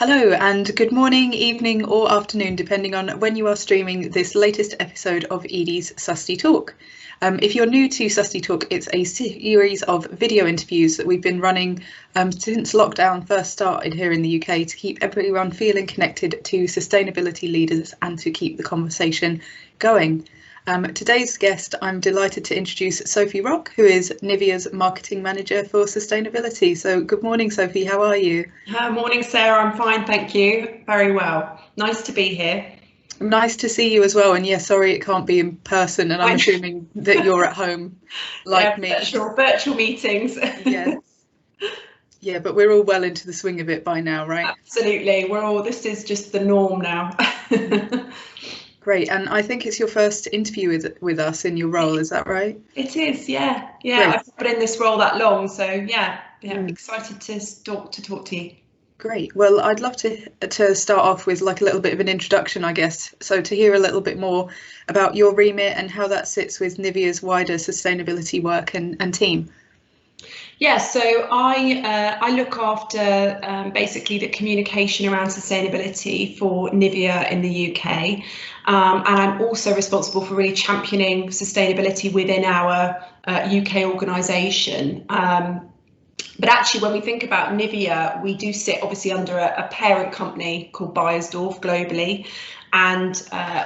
Hello and good morning, evening or afternoon, depending on when you are streaming this latest episode of Edie's Susty Talk. If you're new to Susty Talk, it's a series of video interviews that we've been running since lockdown first started here in the UK to keep everyone feeling connected to sustainability leaders and to keep the conversation going. Today's guest, I'm delighted to introduce Sophie Rock, who is Nivea's Marketing Manager for Sustainability. So good morning, Sophie, how are you? Morning, Sarah, I'm fine, thank you. Very well. Nice to be here. Nice to see you as well. And yeah, sorry it can't be in person, and I'm assuming that you're at home like me. Virtual meetings. Yes. Yeah, but we're all well into the swing of it by now, right? Absolutely. This is just the norm now. Great, and I think it's your first interview with us in your role, is that right? It is, yeah. I've been in this role that long, so I'm excited to talk to you. Great. Well, I'd love to start off with like a little bit of an introduction, I guess. So to hear a little bit more about your remit and how that sits with Nivea's wider sustainability work and team. Yeah, so I look after basically the communication around sustainability for Nivea in the UK, and I'm also responsible for really championing sustainability within our UK organisation. But actually, when we think about Nivea, we do sit obviously under a parent company called Beiersdorf globally, and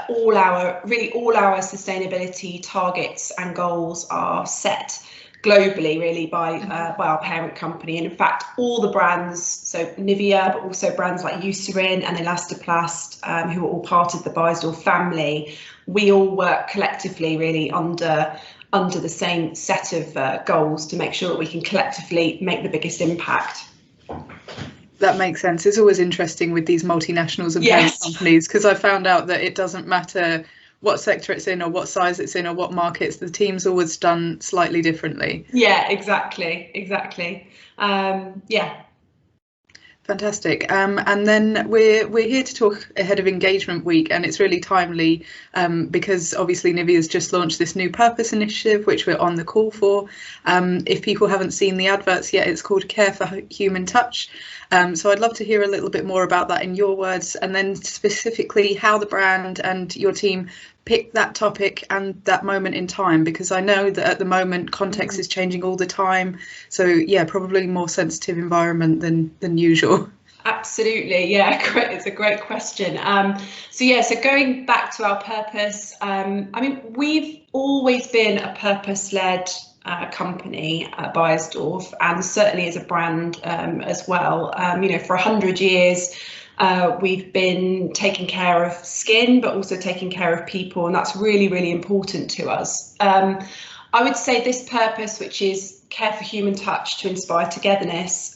all our sustainability targets and goals are set globally really by our parent company. And in fact, all the brands, so Nivea, but also brands like Eucerin and Elastoplast, who are all part of the Beiersdorf family, we all work collectively really under the same set of goals to make sure that we can collectively make the biggest impact. That makes sense. It's always interesting with these multinationals and parent companies, because I found out that it doesn't matter what sector it's in or what size it's in or what markets, the team's always done slightly differently. Yeah, exactly. Fantastic. And then we're here to talk ahead of Engagement Week, and it's really timely because obviously Nivea's just launched this new purpose initiative, which we're on the call for. If people haven't seen the adverts yet, it's called Care for Human Touch. So I'd love to hear a little bit more about that in your words, and then specifically how the brand and your team picked that topic and that moment in time, because I know that at the moment context is changing all the time. So yeah, probably more sensitive environment than usual. Absolutely, yeah, great. It's a great question. So going back to our purpose, we've always been a purpose-led company at Beiersdorf, and certainly as a brand as well. For 100 years, we've been taking care of skin, but also taking care of people, and that's really, really important to us. I would say this purpose, which is care for human touch to inspire togetherness,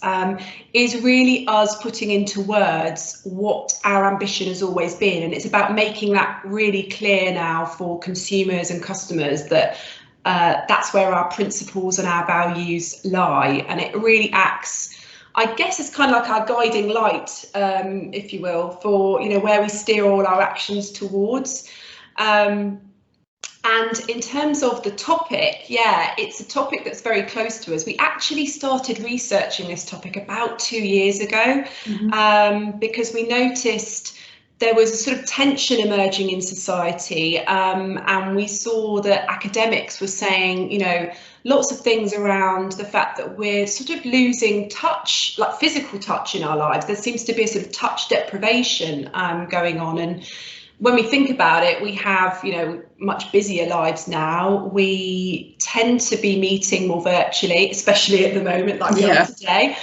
is really us putting into words what our ambition has always been, and it's about making that really clear now for consumers and customers that that's where our principles and our values lie, and it really acts, I guess, it's kind of like our guiding light, if you will, for where we steer all our actions towards. And in terms of the topic, it's a topic that's very close to us. We actually started researching this topic about 2 years ago, because we noticed there was a sort of tension emerging in society, and we saw that academics were saying, lots of things around the fact that we're sort of losing touch, like physical touch in our lives. There seems to be a sort of touch deprivation going on. And when we think about it, we have, much busier lives now. We tend to be meeting more virtually, especially at the moment, like we are today.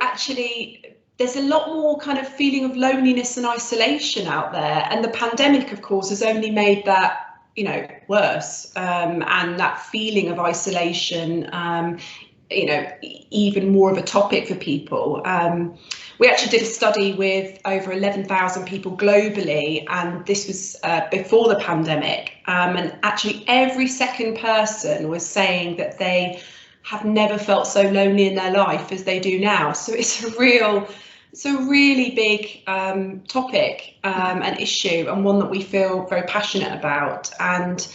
Actually, there's a lot more kind of feeling of loneliness and isolation out there. And the pandemic, of course, has only made that worse, and that feeling of isolation even more of a topic for people. We actually did a study with over 11,000 people globally, and this was before the pandemic, and actually every second person was saying that they have never felt so lonely in their life as they do now. So it's a really big topic and issue, and one that we feel very passionate about. And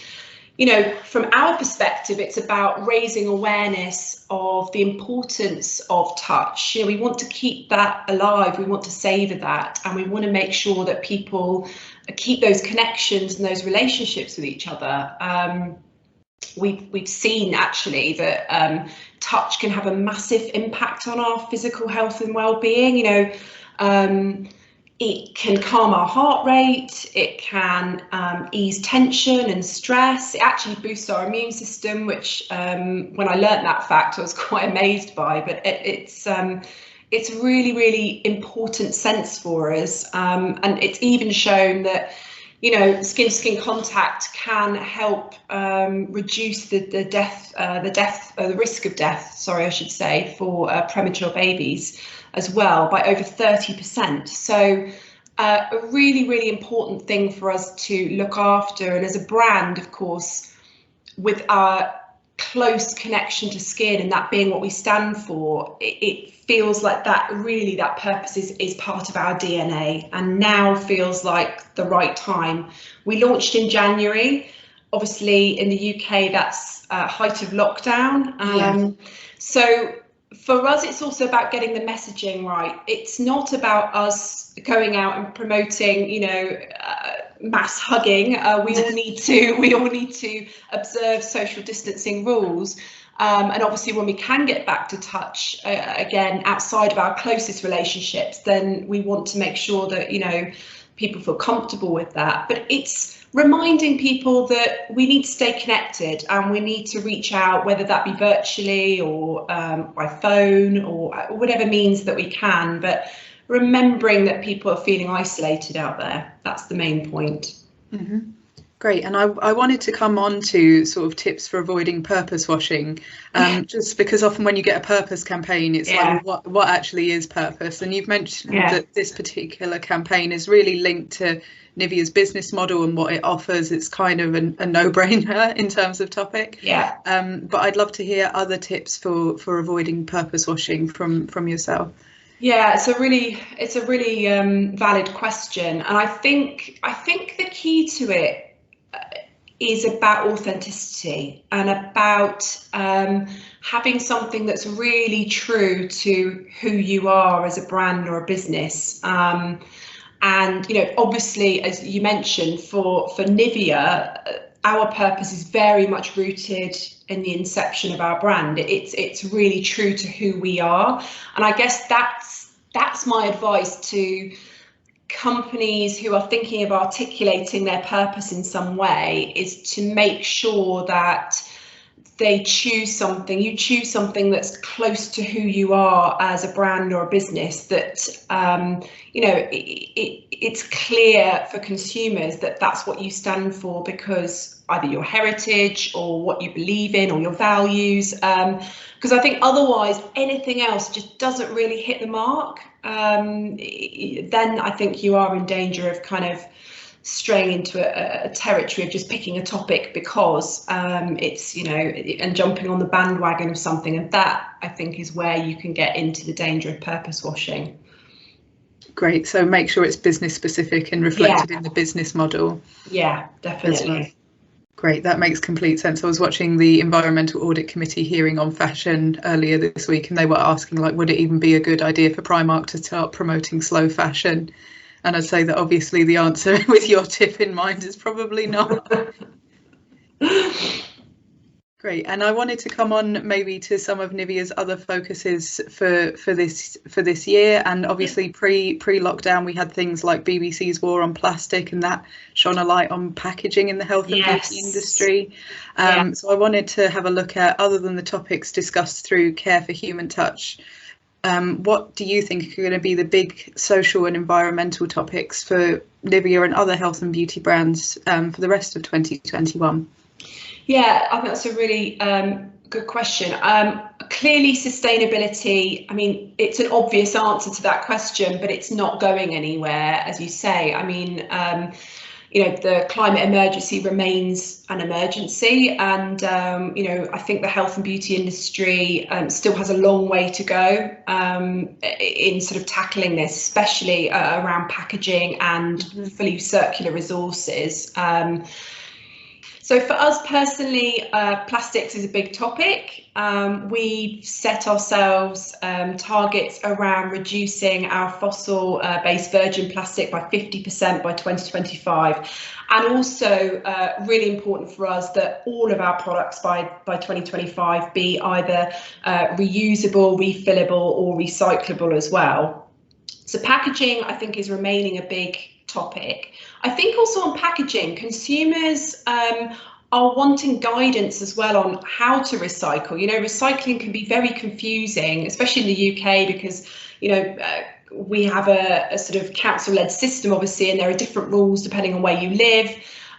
you know, from our perspective, it's about raising awareness of the importance of touch. You know, we want to keep that alive, we want to savour that, and we want to make sure that people keep those connections and those relationships with each other. We've seen actually that touch can have a massive impact on our physical health and well-being. You know, it can calm our heart rate, it can ease tension and stress. It actually boosts our immune system, which when I learnt that fact, I was quite amazed by. But it's really, really important sense for us, and it's even shown that, you know, skin-to-skin contact can help reduce the risk of death. Sorry, I should say, for premature babies as well by over 30%. So a really, really important thing for us to look after. And as a brand, of course, with our close connection to skin and that being what we stand for, it feels like that really that purpose is part of our DNA, and now feels like the right time. We launched in January. Obviously in the UK that's height of lockdown. So for us, it's also about getting the messaging right. It's not about us going out and promoting, you know, mass hugging. We all need to observe social distancing rules. And obviously, when we can get back to touch again outside of our closest relationships, then we want to make sure that, you know, people feel comfortable with that. But it's reminding people that we need to stay connected and we need to reach out, whether that be virtually or by phone or whatever means that we can. But remembering that people are feeling isolated out there, that's the main point. Mm-hmm. Great. And I wanted to come on to sort of tips for avoiding purpose washing, just because often when you get a purpose campaign, it's like, what actually is purpose? And you've mentioned that this particular campaign is really linked to Nivea's business model and what it offers. It's kind of a no-brainer in terms of topic. But I'd love to hear other tips for avoiding purpose washing from yourself. Yeah, it's a really valid question, and I think the key to it is about authenticity and about having something that's really true to who you are as a brand or a business. And, you know, obviously, as you mentioned, for Nivea, our purpose is very much rooted in the inception of our brand. It's really true to who we are. And I guess that's my advice to companies who are thinking of articulating their purpose in some way, is to make sure that you choose something that's close to who you are as a brand or a business, that you know, it's clear for consumers that that's what you stand for, because either your heritage or what you believe in or your values, because I think otherwise anything else just doesn't really hit the mark. Then I think you are in danger of kind of straying into a territory of just picking a topic because it's, you know, and jumping on the bandwagon of something, and that I think is where you can get into the danger of purpose washing. Great. So make sure it's business specific and reflected in the business model. Yeah, definitely. Great, that makes complete sense. I was watching the Environmental Audit Committee hearing on fashion earlier this week, and they were asking, like, would it even be a good idea for Primark to start promoting slow fashion? And I'd say that obviously the answer with your tip in mind is probably not. Great, and I wanted to come on maybe to some of Nivea's other focuses for this year, and obviously pre-lockdown we had things like BBC's war on plastic, and that shone a light on packaging in the health and beauty industry. So I wanted to have a look at, other than the topics discussed through Care for Human Touch, what do you think are going to be the big social and environmental topics for Nivea and other health and beauty brands for the rest of 2021? Yeah, I think that's a really good question. Clearly, sustainability, I mean, it's an obvious answer to that question, but it's not going anywhere, as you say. I mean, you know, the climate emergency remains an emergency, and, you know, I think the health and beauty industry still has a long way to go in sort of tackling this, especially around packaging and fully circular resources. So for us personally, plastics is a big topic. We've set ourselves targets around reducing our fossil-based virgin plastic by 50% by 2025. And also really important for us that all of our products by 2025 be either reusable, refillable or recyclable as well. So packaging, I think, is remaining a big topic. I think also on packaging, consumers are wanting guidance as well on how to recycle. You know, recycling can be very confusing, especially in the UK, because, you know, we have a sort of council-led system, obviously, and there are different rules depending on where you live.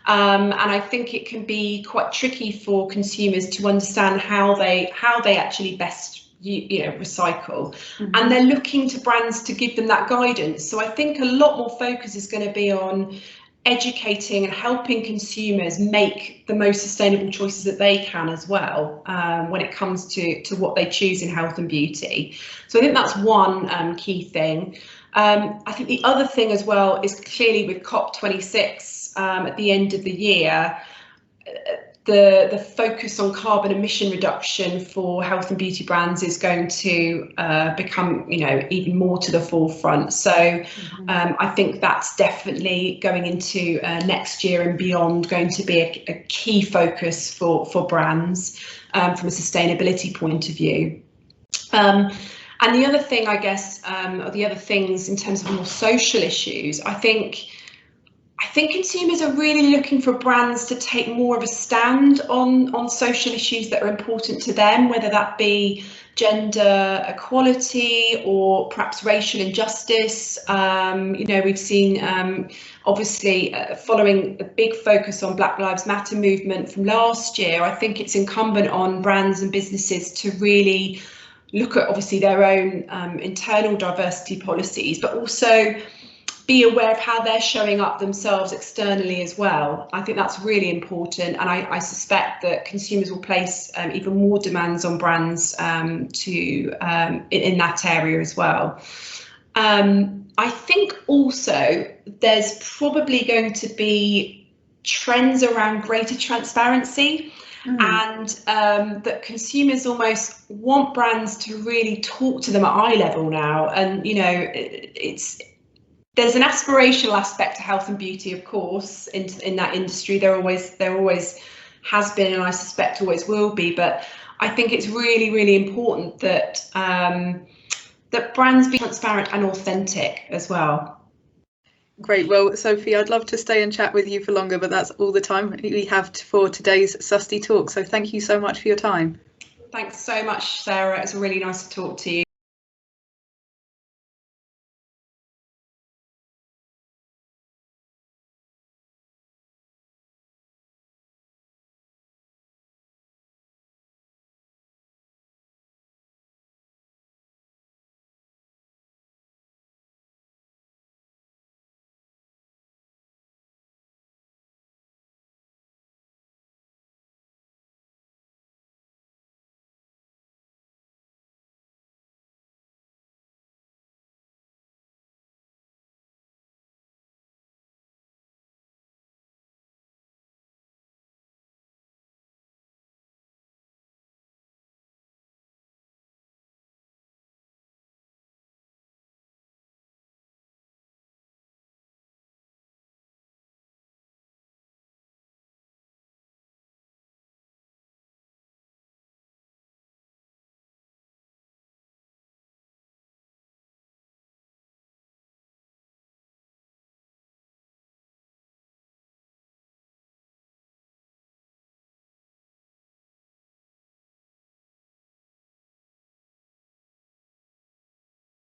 And I think it can be quite tricky for consumers to understand how they actually best recycle. And they're looking to brands to give them that guidance. So I think a lot more focus is going to be on educating and helping consumers make the most sustainable choices that they can as well, when it comes to what they choose in health and beauty. So I think that's one key thing. I think the other thing as well is clearly with COP26 at the end of the year, the focus on carbon emission reduction for health and beauty brands is going to become, you know, even more to the forefront. So I think that's definitely going into next year and beyond going to be a key focus for brands from a sustainability point of view. And the other thing, I guess, or the other things in terms of more social issues, I think consumers are really looking for brands to take more of a stand on social issues that are important to them, whether that be gender equality or perhaps racial injustice. You know, we've seen obviously following a big focus on Black Lives Matter movement from last year, I think it's incumbent on brands and businesses to really look at obviously their own internal diversity policies, but also be aware of how they're showing up themselves externally as well. I think that's really important, and I suspect that consumers will place even more demands on brands in that area as well. I think also there's probably going to be trends around greater transparency, and that consumers almost want brands to really talk to them at eye level now. And, you know, there's an aspirational aspect to health and beauty, of course, in that industry. There always has been, and I suspect always will be. But I think it's really, really important that that brands be transparent and authentic as well. Great. Well, Sophie, I'd love to stay and chat with you for longer, but that's all the time we have for today's Susty Talk. So thank you so much for your time. Thanks so much, Sarah. It's really nice to talk to you.